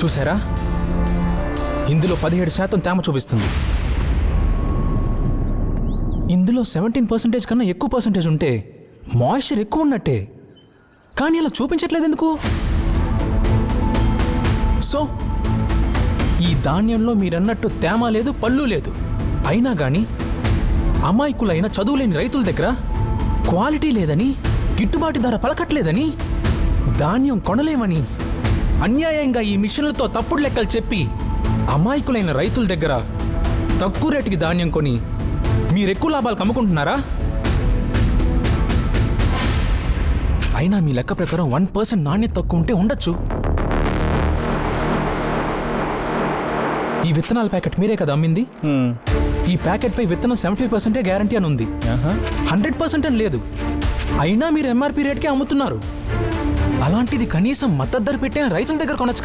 చూసారా, ఇందులో 17% తేమ చూపిస్తుంది. ఇందులో 17% కన్నా ఎక్కువ పర్సెంటేజ్ ఉంటే మాయిశ్చర్ ఎక్కువ ఉన్నట్టే. కానీ అలా చూపించట్లేదు ఎందుకు? సో ఈ ధాన్యంలో మీరన్నట్టు తేమ లేదు, పళ్ళు లేదు. అయినా కానీ అమాయకులైన చదువులేని రైతుల దగ్గర క్వాలిటీ లేదని, గిట్టుబాటు ధర పలకట్లేదని, ధాన్యం కొనలేమని అన్యాయంగా ఈ మిషన్లతో తప్పుడు లెక్కలు చెప్పి అమాయకులైన రైతుల దగ్గర తక్కువ రేటుకి ధాన్యం కొని మీరెక్కువ లాభాలు కమ్ముకుంటున్నారా? అయినా మీ లెక్క ప్రకారం 1% నాణ్యత తక్కువ ఉంటే ఉండొచ్చు. ఈ విత్తనాల ప్యాకెట్ మీరే కదా అమ్మింది? ఈ ప్యాకెట్ పై విత్తనం 75% గ్యారంటీ అని ఉంది, 100% అని లేదు. అయినా మీరు ఎంఆర్పీ రేట్కే అమ్ముతున్నారు. అలాంటిది కనీసం మద్దతు ధర పెట్టే రైతుల దగ్గర కొనొచ్చు కదా.